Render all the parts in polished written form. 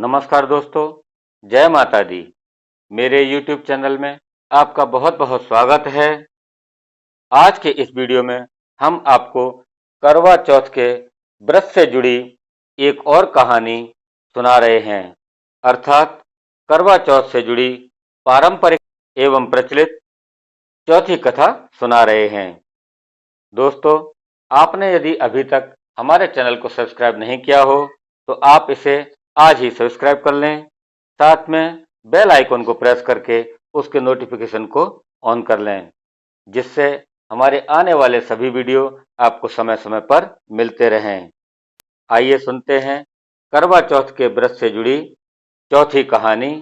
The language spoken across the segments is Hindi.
नमस्कार दोस्तों, जय माता दी। मेरे YouTube चैनल में आपका बहुत बहुत स्वागत है। आज के इस वीडियो में हम आपको करवा चौथ के व्रत से जुड़ी एक और कहानी सुना रहे हैं, अर्थात करवा चौथ से जुड़ी पारंपरिक एवं प्रचलित चौथी कथा सुना रहे हैं। दोस्तों, आपने यदि अभी तक हमारे चैनल को सब्सक्राइब नहीं किया हो तो आप इसे आज ही सब्सक्राइब कर लें। साथ में बेल आइकन को प्रेस करके उसके नोटिफिकेशन को ऑन कर लें, जिससे हमारे आने वाले सभी वीडियो आपको समय समय पर मिलते रहें। आइए सुनते हैं करवा चौथ के व्रत से जुड़ी चौथी कहानी।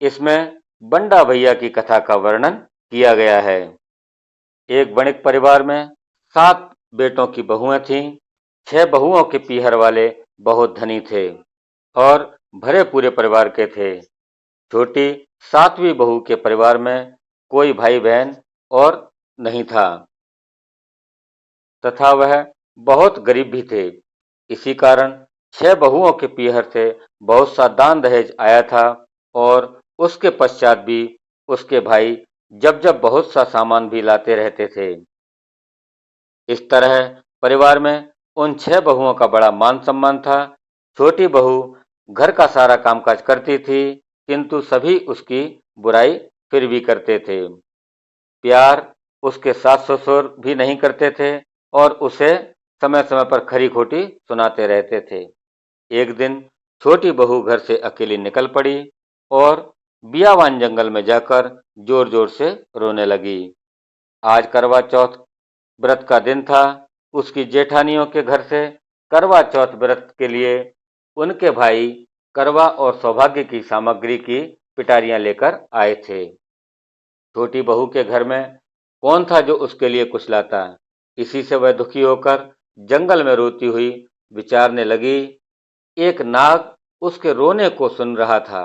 इसमें बंडा भैया की कथा का वर्णन किया गया है। एक वणिक परिवार में 7 बेटों की बहुएं थीं। 6 बहुओं के पीहर वाले बहुत धनी थे और भरे पूरे परिवार के थे। छोटी 7वीं बहू के परिवार में कोई भाई बहन और नहीं था तथा वह बहुत गरीब भी थे। इसी कारण 6 बहुओं के पीहर से बहुत सा दान दहेज आया था और उसके पश्चात भी उसके भाई जब जब बहुत सा सामान भी लाते रहते थे। इस तरह परिवार में उन 6 बहुओं का बड़ा मान सम्मान था। छोटी बहू घर का सारा कामकाज करती थी, किंतु सभी उसकी बुराई फिर भी करते थे। प्यार उसके सास ससुर भी नहीं करते थे और उसे समय समय पर खरी खोटी सुनाते रहते थे। एक दिन छोटी बहू घर से अकेली निकल पड़ी और बियावान जंगल में जाकर जोर जोर से रोने लगी। आज करवा चौथ व्रत का दिन था। उसकी जेठानियों के घर से करवा चौथ व्रत के लिए उनके भाई करवा और सौभाग्य की सामग्री की पिटारियां लेकर आए थे। छोटी बहू के घर में कौन था जो उसके लिए कुछ लाता। इसी से वह दुखी होकर जंगल में रोती हुई विचारने लगी। एक नाग उसके रोने को सुन रहा था।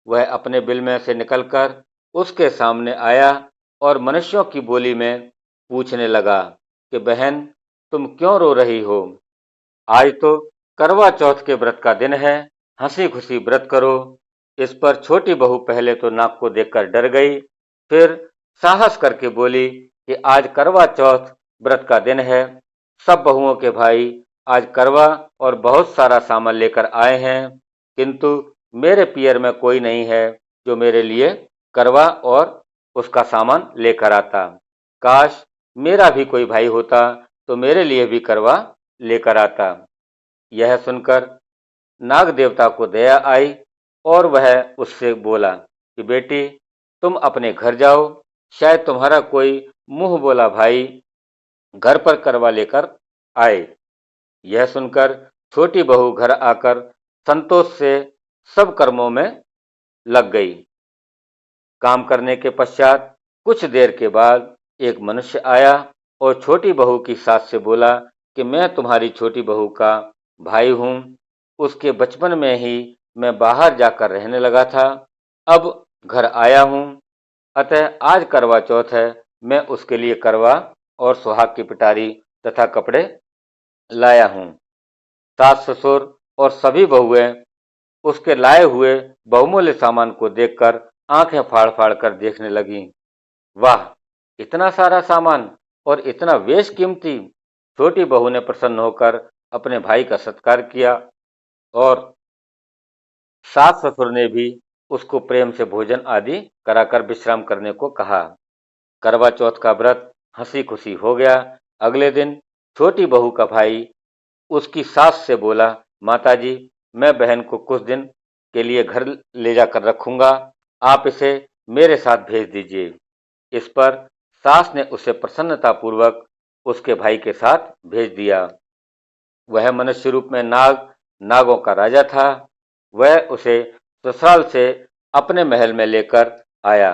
वह अपने बिल में से निकलकर उसके सामने आया और मनुष्यों की बोली में पूछने लगा कि बहन, तुम क्यों रो रही हो? आज तो करवा चौथ के व्रत का दिन है, हंसी खुशी व्रत करो। इस पर छोटी बहू पहले तो नाग को देखकर डर गई, फिर साहस करके बोली कि आज करवा चौथ व्रत का दिन है। सब बहुओं के भाई आज करवा और बहुत सारा सामान लेकर आए हैं, किंतु मेरे पियर में कोई नहीं है जो मेरे लिए करवा और उसका सामान लेकर आता। काश मेरा भी कोई भाई होता तो मेरे लिए भी करवा लेकर आता। यह सुनकर नाग देवता को दया आई और वह उससे बोला कि बेटी, तुम अपने घर जाओ, शायद तुम्हारा कोई मुंह बोला भाई घर पर करवा लेकर आए। यह सुनकर छोटी बहू घर आकर संतोष से सब कर्मों में लग गई। काम करने के पश्चात कुछ देर के बाद एक मनुष्य आया और छोटी बहू की सास से बोला कि मैं तुम्हारी छोटी बहू का भाई हूँ। उसके बचपन में ही मैं बाहर जाकर रहने लगा था, अब घर आया हूँ, अतः आज करवा चौथ है। मैं उसके लिए करवा और सुहाग की पिटारी तथा कपड़े लाया हूँ। सास ससुर और सभी बहुएं उसके लाए हुए बहुमूल्य सामान को देखकर आंखें फाड़ फाड़ कर देखने लगीं। वाह, इतना सारा सामान और इतना बेश कीमती! छोटी बहू ने प्रसन्न होकर अपने भाई का सत्कार किया और सास ससुर ने भी उसको प्रेम से भोजन आदि कराकर विश्राम करने को कहा। करवा चौथ का व्रत हंसी खुशी हो गया। अगले दिन छोटी बहू का भाई उसकी सास से बोला, माताजी, मैं बहन को कुछ दिन के लिए घर ले जाकर रखूंगा, आप इसे मेरे साथ भेज दीजिए। इस पर सास ने उसे प्रसन्नतापूर्वक उसके भाई के साथ भेज दिया। वह मनुष्य रूप में नागों का राजा था। वह उसे ससुराल से अपने महल में लेकर आया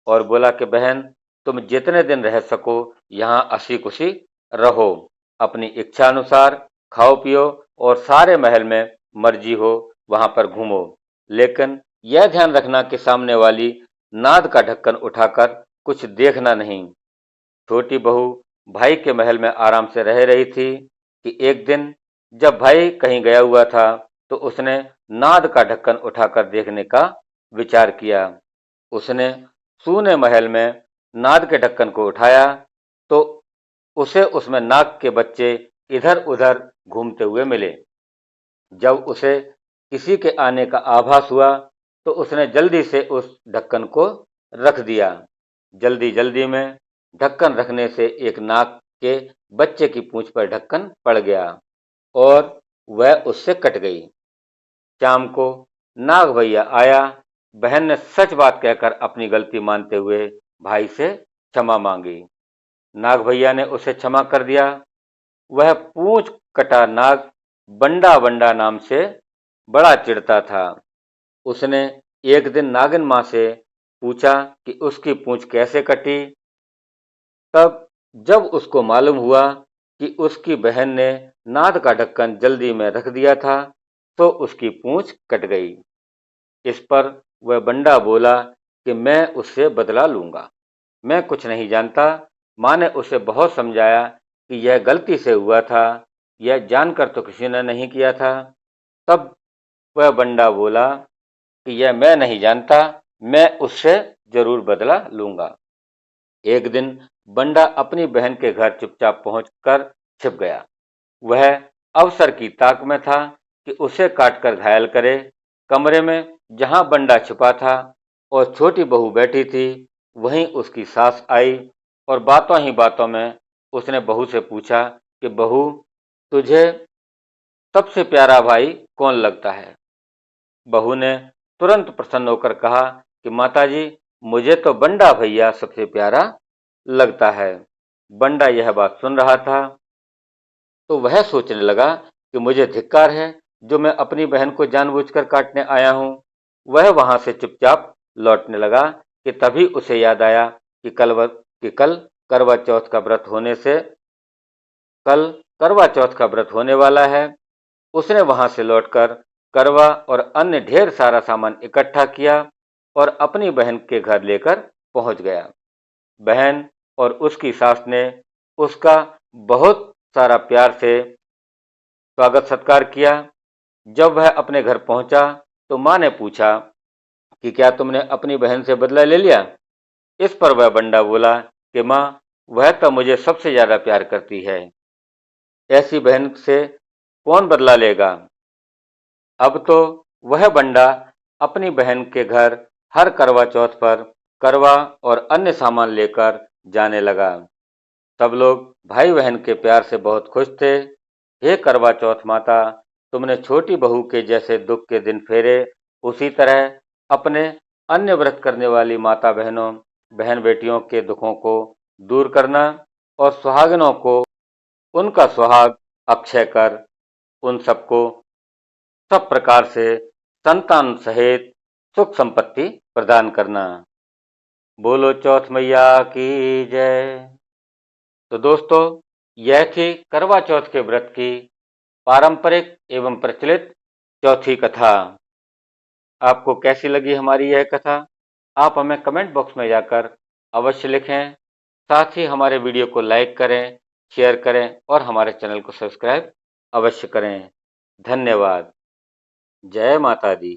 और बोला कि बहन, तुम जितने दिन रह सको यहाँ हंसी खुशी रहो, अपनी इच्छा अनुसार खाओ पियो और सारे महल में मर्जी हो वहां पर घूमो, लेकिन यह ध्यान रखना कि सामने वाली नाद का ढक्कन उठाकर कुछ देखना नहीं। छोटी बहू भाई के महल में आराम से रह रही थी कि एक दिन जब भाई कहीं गया हुआ था तो उसने नाद का ढक्कन उठाकर देखने का विचार किया। उसने सूने महल में नाद के ढक्कन को उठाया तो उसे उसमें नाग के बच्चे इधर उधर घूमते हुए मिले। जब उसे किसी के आने का आभास हुआ तो उसने जल्दी से उस ढक्कन को रख दिया। जल्दी जल्दी में ढक्कन रखने से एक नाग के बच्चे की पूंछ पर ढक्कन पड़ गया और वह उससे कट गई। शाम को नाग भैया आया। बहन ने सच बात कहकर अपनी गलती मानते हुए भाई से क्षमा मांगी। नाग भैया ने उसे क्षमा कर दिया। वह पूंछ कटा नाग बंडा बंडा नाम से बड़ा चिढ़ता था। उसने एक दिन नागिन माँ से पूछा कि उसकी पूंछ कैसे कटी। तब जब उसको मालूम हुआ कि उसकी बहन ने नाद का ढक्कन जल्दी में रख दिया था तो उसकी पूंछ कट गई। इस पर वह बंडा बोला कि मैं उससे बदला लूंगा, मैं कुछ नहीं जानता। माँ ने उसे बहुत समझाया कि यह गलती से हुआ था, यह जानकर तो किसी ने नहीं किया था। तब वह बंडा बोला कि यह मैं नहीं जानता, मैं उससे जरूर बदला लूंगा। एक दिन बंडा अपनी बहन के घर चुपचाप पहुंचकर छिप गया। वह अवसर की ताक में था कि उसे काटकर घायल करे। कमरे में जहां बंडा छिपा था और छोटी बहू बैठी थी, वहीं उसकी सास आई और बातों ही बातों में उसने बहू से पूछा कि बहू, तुझे सबसे प्यारा भाई कौन लगता है? बहू ने तुरंत प्रसन्न होकर कहा कि माताजी, मुझे तो बंडा भैया सबसे प्यारा लगता है। बंडा यह बात सुन रहा था तो वह सोचने लगा कि मुझे धिक्कार है जो मैं अपनी बहन को जानबूझकर काटने आया हूँ। वह वहां से चुपचाप लौटने लगा कि तभी उसे याद आया कि कल करवा चौथ का व्रत होने से कल करवा चौथ का व्रत होने वाला है। उसने वहां से लौटकर करवा और अन्य ढेर सारा सामान इकट्ठा किया और अपनी बहन के घर लेकर पहुंच गया। बहन और उसकी सास ने उसका बहुत सारा प्यार से स्वागत सत्कार किया। जब वह अपने घर पहुंचा तो माँ ने पूछा कि क्या तुमने अपनी बहन से बदला ले लिया? इस पर वह बंडा बोला कि माँ, वह तो मुझे सबसे ज्यादा प्यार करती है, ऐसी बहन से कौन बदला लेगा? अब तो वह बंडा अपनी बहन के घर हर करवा चौथ पर करवा और अन्य सामान लेकर जाने लगा। सब लोग भाई बहन के प्यार से बहुत खुश थे। हे करवा चौथ माता, तुमने छोटी बहू के जैसे दुख के दिन फेरे, उसी तरह अपने अन्य व्रत करने वाली माता बहनों बहन बेटियों के दुखों को दूर करना और सुहागिनों को उनका सुहाग अक्षय कर उन सबको सब प्रकार से संतान सहित सुख संपत्ति प्रदान करना। बोलो चौथ मैया की जय। तो दोस्तों, यह थी करवा चौथ के व्रत की पारंपरिक एवं प्रचलित चौथी कथा। आपको कैसी लगी हमारी यह कथा? आप हमें कमेंट बॉक्स में जाकर अवश्य लिखें। साथ ही हमारे वीडियो को लाइक करें, शेयर करें और हमारे चैनल को सब्सक्राइब अवश्य करें। धन्यवाद। जय माता दी।